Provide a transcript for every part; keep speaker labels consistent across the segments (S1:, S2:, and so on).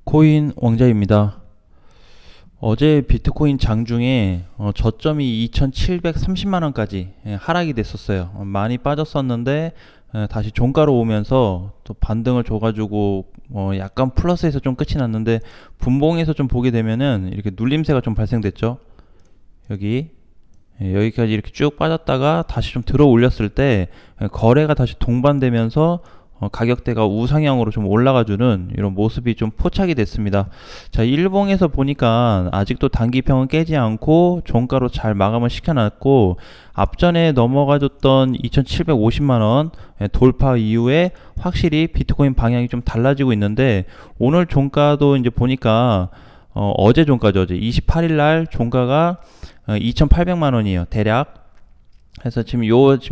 S1: 비트코인 왕자입니다. 어제 비트코인 장중에 저점이 2730만원까지 하락이 됐었어요. 많이 빠졌었는데 다시 종가로 오면서 또 반등을 줘가지고 약간 플러스에서 좀 끝이 났는데, 분봉에서 좀 보게 되면은 이렇게 눌림세가 좀 발생됐죠. 여기까지 이렇게 쭉 빠졌다가 다시 좀 들어 올렸을 때 거래가 다시 동반되면서 가격대가 우상향으로 좀 올라가주는 이런 모습이 좀 포착이 됐습니다. 자, 일봉에서 보니까 아직도 단기평은 깨지 않고 종가로 잘 마감을 시켜놨고, 앞전에 넘어가줬던 2750만원 돌파 이후에 확실히 비트코인 방향이 좀 달라지고 있는데, 오늘 종가도 이제 보니까 어제 종가죠. 어제 28일날 종가가 2800만원이에요 대략. 그래서 지금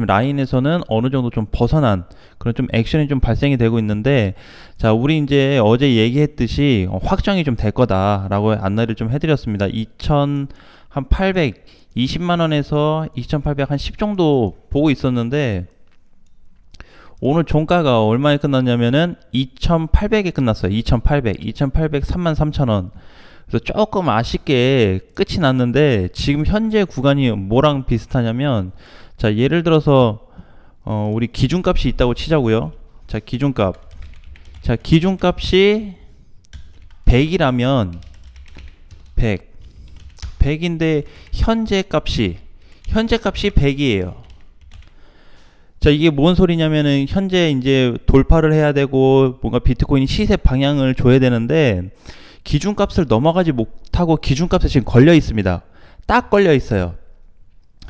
S1: 라인에서는 어느 정도 좀 벗어난 그런 좀 액션이 좀 발생이 되고 있는데, 자, 우리 이제 어제 얘기했듯이 확정이 좀 될 거다라고 안내를 좀 해드렸습니다. 2820만원에서 2810 정도 보고 있었는데, 오늘 종가가 얼마에 끝났냐면은 2800에 끝났어요. 2800 33,000원. 그래서 조금 아쉽게 끝이 났는데, 지금 현재 구간이 뭐랑 비슷하냐면, 자, 예를 들어서 우리 기준값이 있다고 치자고요. 자, 기준값이 100이라면 100인데 현재 값이 100이에요. 자, 이게 뭔 소리냐면은 현재 이제 돌파를 해야 되고 뭔가 비트코인 시세 방향을 줘야 되는데, 기준값을 넘어가지 못하고 기준값에 지금 걸려 있습니다. 딱 걸려 있어요.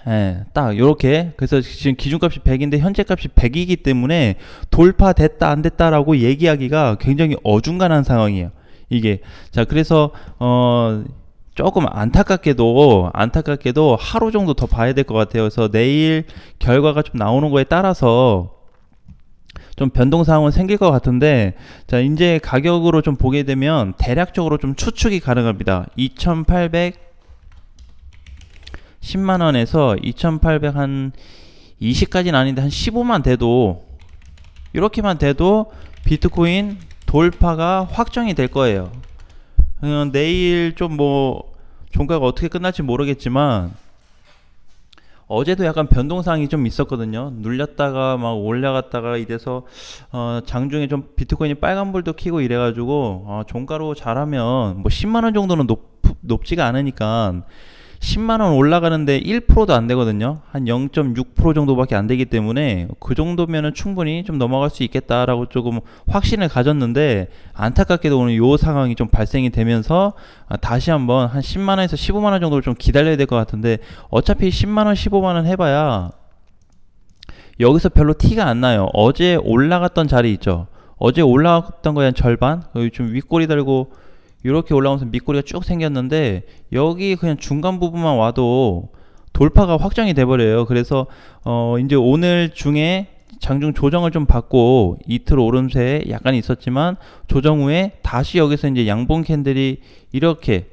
S1: 예, 딱 요렇게. 그래서 지금 기준값이 100인데 현재값이 100이기 때문에 돌파됐다 안 됐다라고 얘기하기가 굉장히 어중간한 상황이에요, 이게. 자, 그래서 조금 안타깝게도 하루 정도 더 봐야 될 것 같아요. 그래서 내일 결과가 좀 나오는 거에 따라서 좀 변동사항은 생길 것 같은데, 자, 이제 가격으로 좀 보게 되면 대략적으로 좀 추측이 가능합니다. 2810만원에서 2800 한 20까지는 아닌데 한 15만 돼도, 이렇게만 돼도 비트코인 돌파가 확정이 될 거예요. 내일 좀 종가가 어떻게 끝날지 모르겠지만, 어제도 약간 변동사항이 좀 있었거든요. 눌렸다가 막 올라갔다가 이래서 장중에 좀 비트코인이 빨간불도 켜고 이래가지고 종가로 잘하면 10만원 정도는 높지가 않으니까 10만원 올라가는데 1%도 안 되거든요. 한 0.6% 정도밖에 안 되기 때문에 그 정도면은 충분히 좀 넘어갈 수 있겠다라고 조금 확신을 가졌는데, 안타깝게도 오늘 요 상황이 좀 발생이 되면서 다시 한번 한 10만원에서 15만원 정도를 좀 기다려야 될 것 같은데, 어차피 10만원 15만원 해봐야 여기서 별로 티가 안 나요. 어제 올라갔던 자리 있죠. 어제 올라갔던 거에 한 절반, 여기 좀 윗꼬리 달고 이렇게 올라오면서 밑꼬리가 쭉 생겼는데, 여기 그냥 중간 부분만 와도 돌파가 확정이 돼버려요. 그래서 이제 오늘 중에 장중 조정을 좀 받고 이틀 오름세 약간 있었지만, 조정 후에 다시 여기서 이제 양봉 캔들이 이렇게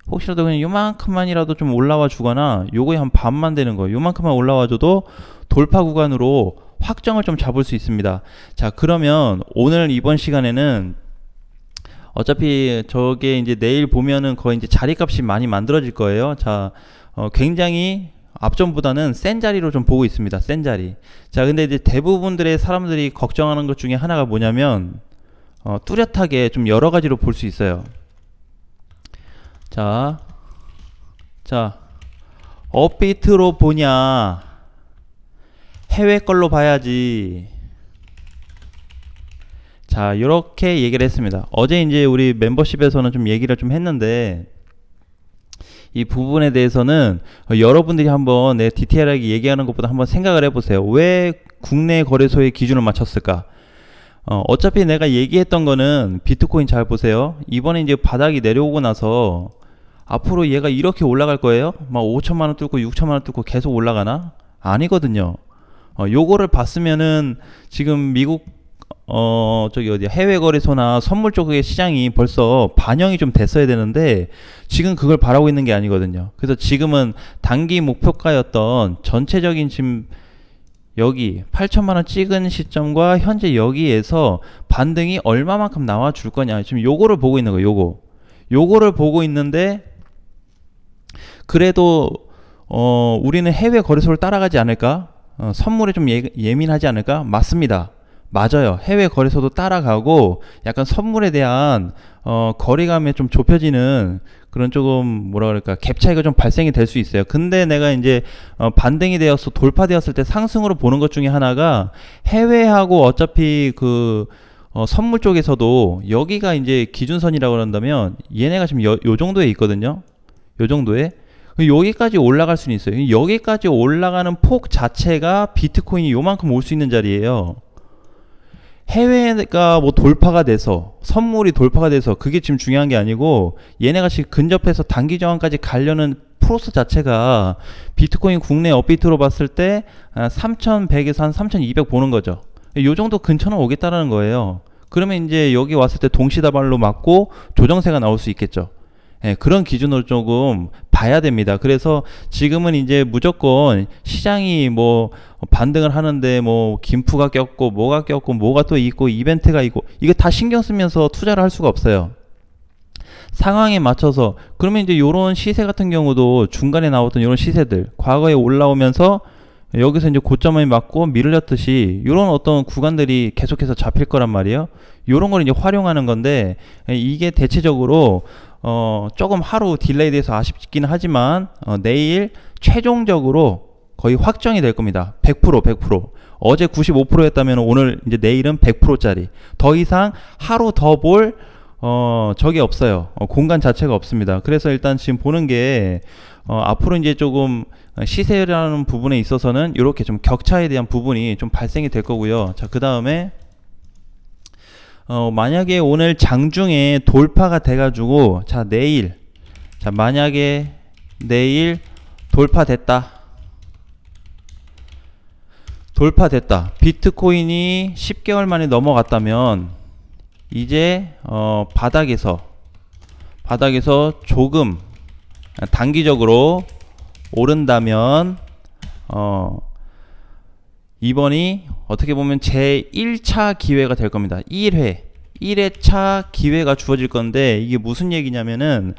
S1: 혹시라도 그냥 요만큼만이라도 좀 올라와 주거나, 요거에 한 반만 되는 거, 요만큼만 올라와 줘도 돌파 구간으로 확정을 좀 잡을 수 있습니다. 자, 그러면 오늘 이번 시간에는 어차피 저게 이제 내일 보면은 거의 이제 자리값이 많이 만들어질 거예요. 자, 굉장히 앞전보다는 센 자리로 좀 보고 있습니다. 센 자리. 자, 근데 이제 대부분들의 사람들이 걱정하는 것 중에 하나가 뭐냐면, 뚜렷하게 좀 여러 가지로 볼 수 있어요. 자, 업비트로 보냐, 해외 걸로 봐야지. 자, 이렇게 얘기를 했습니다. 어제 이제 우리 멤버십에서는 좀 얘기를 좀 했는데, 이 부분에 대해서는 여러분들이 한번 디테일하게 얘기하는 것보다 한번 생각을 해보세요. 왜 국내 거래소의 기준을 맞췄을까? 어차피 내가 얘기했던 거는, 비트코인 잘 보세요. 이번에 이제 바닥이 내려오고 나서 앞으로 얘가 이렇게 올라갈 거예요? 막 5천만원 뚫고 6천만원 뚫고 계속 올라가나? 아니거든요. 요거를 봤으면은 지금 미국 해외 거래소나 선물 쪽의 시장이 벌써 반영이 좀 됐어야 되는데, 지금 그걸 바라고 있는 게 아니거든요. 그래서 지금은 단기 목표가였던 전체적인 지금 여기 8천만 원 찍은 시점과 현재 여기에서 반등이 얼마만큼 나와 줄 거냐. 지금 요거를 보고 있는 거예요. 요거를 보고 있는데 그래도 우리는 해외 거래소를 따라가지 않을까? 선물에 좀 예민하지 않을까? 맞습니다. 맞아요. 해외 거래소도 따라가고 약간 선물에 대한 거리감이 좀 좁혀지는 그런 조금 뭐라 그럴까 갭 차이가 좀 발생이 될 수 있어요. 근데 내가 이제 반등이 되어서 돌파되었을 때 상승으로 보는 것 중에 하나가 해외하고 어차피 그 선물 쪽에서도 여기가 이제 기준선이라고 그런다면 얘네가 지금 요 정도에 있거든요. 요 정도에 여기까지 올라갈 수는 있어요. 여기까지 올라가는 폭 자체가 비트코인이 요만큼 올 수 있는 자리예요. 해외가 뭐 돌파가 돼서 선물이 돌파가 돼서 그게 지금 중요한 게 아니고 얘네가 지금 근접해서 단기 저항까지 가려는 프로세스 자체가 비트코인 국내 업비트로 봤을 때 3100에서 한 3200 보는 거죠. 요 정도 근처는 오겠다라는 거예요. 그러면 이제 여기 왔을 때 동시다발로 맞고 조정세가 나올 수 있겠죠. 예, 그런 기준으로 조금 봐야 됩니다. 그래서 지금은 이제 무조건 시장이 뭐 반등을 하는데 뭐 김프가 꼈고 뭐가 꼈고 뭐가 또 있고 이벤트가 있고 이거 다 신경 쓰면서 투자를 할 수가 없어요. 상황에 맞춰서 그러면 이제 요런 시세 같은 경우도 중간에 나왔던 요런 시세들 과거에 올라오면서 여기서 이제 고점을 맞고 밀렸듯이 요런 어떤 구간들이 계속해서 잡힐 거란 말이에요. 요런 걸 이제 활용하는 건데 이게 대체적으로 조금 하루 딜레이 돼서 아쉽긴 하지만 내일 최종적으로 거의 확정이 될 겁니다. 100%. 어제 95%였다면 오늘 이제 내일은 100%짜리. 더 이상 하루 더 볼 적이 없어요. 공간 자체가 없습니다. 그래서 일단 지금 보는 게 앞으로 이제 조금 시세라는 부분에 있어서는 이렇게 좀 격차에 대한 부분이 좀 발생이 될 거고요. 자, 그 다음에 만약에 오늘 장중에 돌파가 돼가지고 자 내일 만약에 내일 돌파됐다 비트코인이 10개월 만에 넘어갔다면 이제 바닥에서 조금 단기적으로 오른다면 이번이 어떻게 보면 제 1차 기회가 될 겁니다. 1회차 기회가 주어질 건데 이게 무슨 얘기냐면은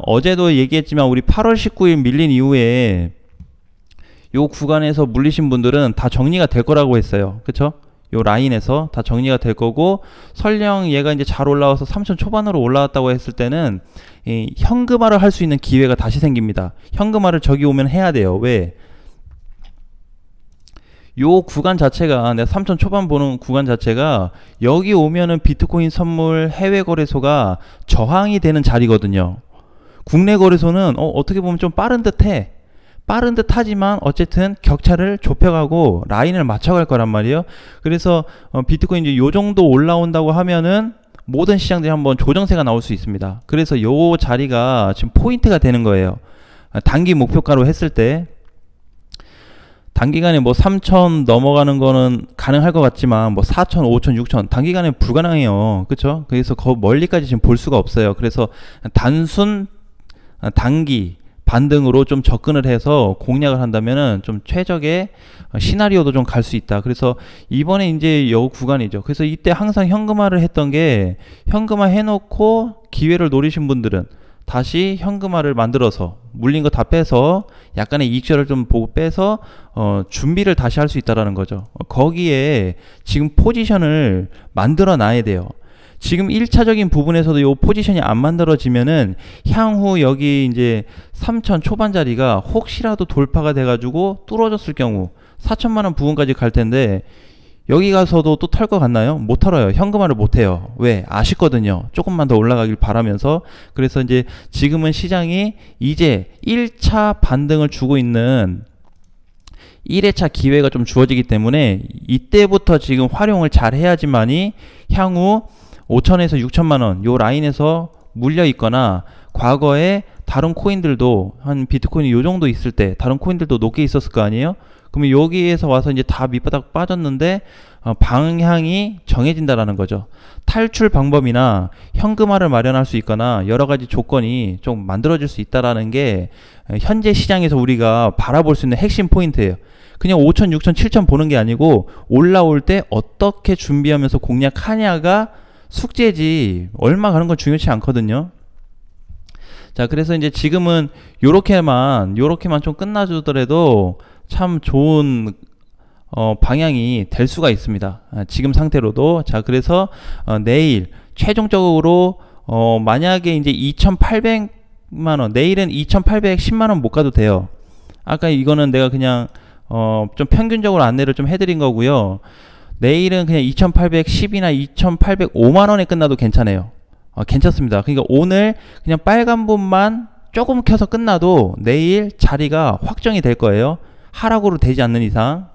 S1: 어제도 얘기했지만 우리 8월 19일 밀린 이후에 요 구간에서 물리신 분들은 다 정리가 될 거라고 했어요. 그쵸? 요 라인에서 다 정리가 될 거고 설령 얘가 이제 잘 올라와서 3천 초반으로 올라왔다고 했을 때는 이 현금화를 할 수 있는 기회가 다시 생깁니다. 현금화를 저기 오면 해야 돼요. 왜? 요 구간 자체가 내가 3천 초반 보는 구간 자체가 여기 오면은 비트코인 선물 해외 거래소가 저항이 되는 자리거든요. 국내 거래소는 어떻게 보면 좀 빠른 듯하지만 어쨌든 격차를 좁혀가고 라인을 맞춰갈 거란 말이에요. 그래서 비트코인 이제 요 정도 올라온다고 하면은 모든 시장들이 한번 조정세가 나올 수 있습니다. 그래서 요 자리가 지금 포인트가 되는 거예요. 단기 목표가로 했을 때 단기간에 뭐 3천 넘어가는 거는 가능할 것 같지만 뭐 4천, 5천, 6천 단기간에 불가능해요. 그렇죠? 그래서 멀리까지 지금 볼 수가 없어요. 그래서 단순 단기 반등으로 좀 접근을 해서 공략을 한다면은 좀 최적의 시나리오도 좀 갈 수 있다. 그래서 이번에 이제 요 구간이죠. 그래서 이때 항상 현금화를 했던 게 현금화 해놓고 기회를 노리신 분들은 다시 현금화를 만들어서 물린 거 다 빼서 약간의 이익절을 좀 보고 빼서 준비를 다시 할 수 있다라는 거죠. 거기에 지금 포지션을 만들어 놔야 돼요. 지금 1차적인 부분에서도 이 포지션이 안 만들어지면은 향후 여기 이제 3천 초반 자리가 혹시라도 돌파가 돼가지고 뚫어졌을 경우 4천만원 부근까지 갈 텐데 여기 가서도 또 털 것 같나요? 못 털어요. 현금화를 못 해요. 왜? 아쉽거든요. 조금만 더 올라가길 바라면서. 그래서 이제 지금은 시장이 이제 1차 반등을 주고 있는 1회차 기회가 좀 주어지기 때문에 이때부터 지금 활용을 잘 해야지만이 향후 5천에서 6천만원 요 라인에서 물려 있거나 과거에 다른 코인들도 한 비트코인이 요 정도 있을 때 다른 코인들도 높게 있었을 거 아니에요? 그러면 여기에서 와서 이제 다 밑바닥 빠졌는데 방향이 정해진다라는 거죠. 탈출 방법이나 현금화를 마련할 수 있거나 여러 가지 조건이 좀 만들어질 수 있다라는 게 현재 시장에서 우리가 바라볼 수 있는 핵심 포인트예요. 그냥 5천, 6천, 7천 보는 게 아니고 올라올 때 어떻게 준비하면서 공략하냐가 숙제지 얼마 가는 건 중요치 않거든요. 자, 그래서 이제 지금은 요렇게만 좀 끝나주더라도 참 좋은 방향이 될 수가 있습니다. 지금 상태로도. 자, 그래서 내일 최종적으로 만약에 이제 2,800만원, 내일은 2,810만원 못 가도 돼요. 아까 이거는 내가 그냥 좀 평균적으로 안내를 좀 해드린 거고요. 내일은 그냥 2,810이나 2,805만원에 끝나도 괜찮아요. 괜찮습니다. 그러니까 오늘 그냥 빨간 분만 조금 켜서 끝나도 내일 자리가 확정이 될 거예요. 하락으로 되지 않는 이상.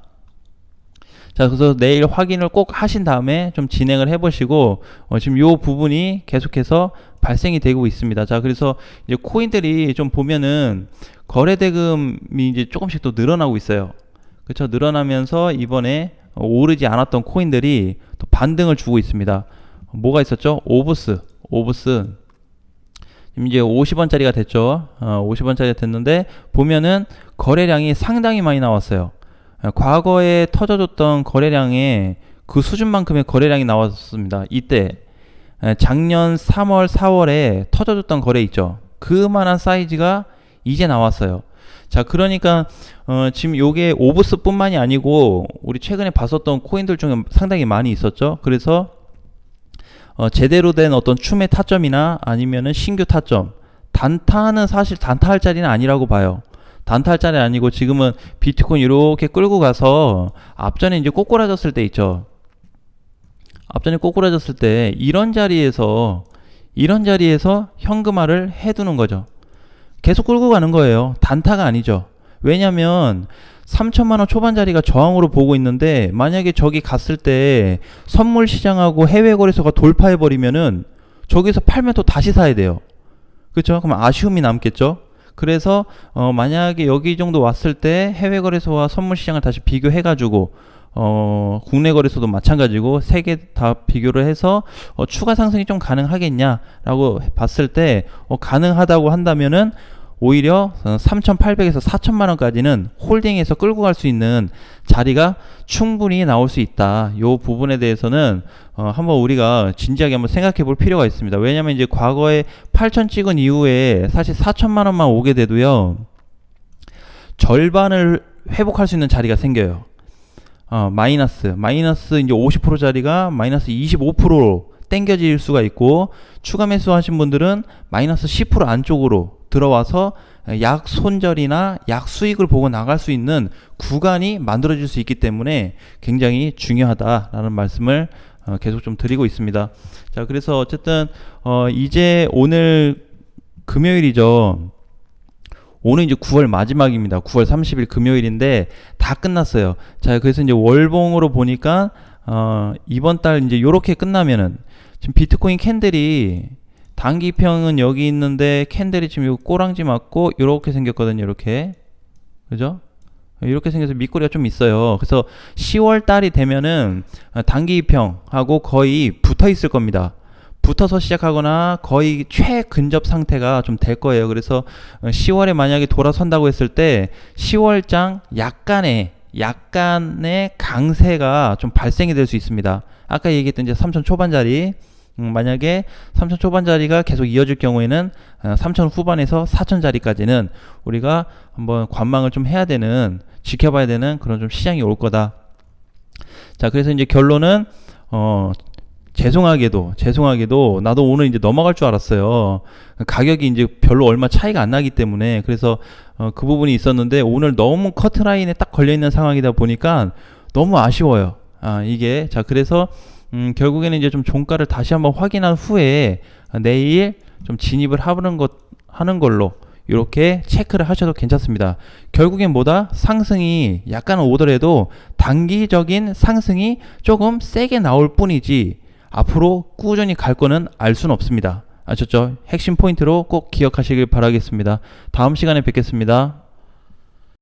S1: 자, 그래서 내일 확인을 꼭 하신 다음에 좀 진행을 해보시고 지금 요 부분이 계속해서 발생이 되고 있습니다. 자, 그래서 이제 코인들이 좀 보면은 거래대금이 이제 조금씩 또 늘어나고 있어요. 그렇죠? 늘어나면서 이번에 오르지 않았던 코인들이 또 반등을 주고 있습니다. 뭐가 있었죠? 오브스 지금 이제 50원짜리가 됐죠. 50원짜리가 됐는데 보면은 거래량이 상당히 많이 나왔어요. 과거에 터져줬던 거래량의 그 수준만큼의 거래량이 나왔습니다. 이때 작년 3월 4월에 터져줬던 거래 있죠. 그만한 사이즈가 이제 나왔어요. 자, 그러니까 지금 요게 오브스 뿐만이 아니고 우리 최근에 봤었던 코인들 중에 상당히 많이 있었죠. 그래서 제대로 된 어떤 춤의 타점이나 아니면은 신규 타점, 단타는 사실 단타할 자리는 아니라고 봐요. 단타할 자리 아니고 지금은 비트코인 이렇게 끌고 가서 앞전에 이제 꼬꾸라졌을 때 있죠. 앞전에 꼬꾸라졌을 때 이런 자리에서 현금화를 해두는 거죠. 계속 끌고 가는 거예요. 단타가 아니죠. 왜냐면 3천만원 초반자리가 저항으로 보고 있는데 만약에 저기 갔을 때 선물 시장하고 해외 거래소가 돌파해버리면은 저기서 팔면 또 다시 사야 돼요. 그렇죠? 그럼 아쉬움이 남겠죠. 그래서 만약에 여기 정도 왔을 때 해외 거래소와 선물 시장을 다시 비교해가지고 국내 거래소도 마찬가지고 세 개 다 비교를 해서 추가 상승이 좀 가능하겠냐라고 봤을 때 가능하다고 한다면은 오히려 3,800에서 4,000만원까지는 홀딩해서 끌고 갈 수 있는 자리가 충분히 나올 수 있다. 이 부분에 대해서는 한번 우리가 진지하게 한번 생각해 볼 필요가 있습니다. 왜냐면 이제 과거에 8,000 찍은 이후에 사실 4,000만원만 오게 돼도요, 절반을 회복할 수 있는 자리가 생겨요. 마이너스 이제 50% 자리가 마이너스 25%로 땡겨질 수가 있고, 추가 매수 하신 분들은 마이너스 10% 안쪽으로 들어와서 약 손절이나 약 수익을 보고 나갈 수 있는 구간이 만들어질 수 있기 때문에 굉장히 중요하다라는 말씀을 계속 좀 드리고 있습니다. 자, 그래서 어쨌든 이제 오늘 금요일이죠. 오늘 이제 9월 마지막입니다. 9월 30일 금요일인데 다 끝났어요. 자, 그래서 이제 월봉으로 보니까 이번 달 이제 요렇게 끝나면은 지금 비트코인 캔들이 단기평은 여기 있는데 캔들이 지금 요 꼬랑지 맞고 요렇게 생겼거든요. 이렇게. 그죠? 이렇게 생겨서 밑꼬리가 좀 있어요. 그래서 10월 달이 되면은 단기평하고 거의 붙어 있을 겁니다. 붙어서 시작하거나 거의 최근접 상태가 좀 될 거예요. 그래서 10월에 만약에 돌아선다고 했을 때 10월장 약간의 강세가 좀 발생이 될 수 있습니다. 아까 얘기했던 이제 3천 초반자리, 만약에 3천 초반자리가 계속 이어질 경우에는 3천 후반에서 4천 자리까지는 우리가 한번 관망을 좀 해야 되는, 지켜봐야 되는 그런 좀 시장이 올 거다. 자, 그래서 이제 결론은 죄송하게도 나도 오늘 이제 넘어갈 줄 알았어요. 가격이 이제 별로 얼마 차이가 안 나기 때문에. 그래서 그 부분이 있었는데 오늘 너무 커트라인에 딱 걸려있는 상황이다 보니까 너무 아쉬워요. 이게. 자, 그래서 결국에는 이제 좀 종가를 다시 한번 확인한 후에 내일 좀 진입을 하는 걸로 이렇게 체크를 하셔도 괜찮습니다. 결국엔 뭐다? 상승이 약간 오더라도 단기적인 상승이 조금 세게 나올 뿐이지 앞으로 꾸준히 갈 거는 알 수는 없습니다. 아셨죠? 핵심 포인트로 꼭 기억하시길 바라겠습니다. 다음 시간에 뵙겠습니다.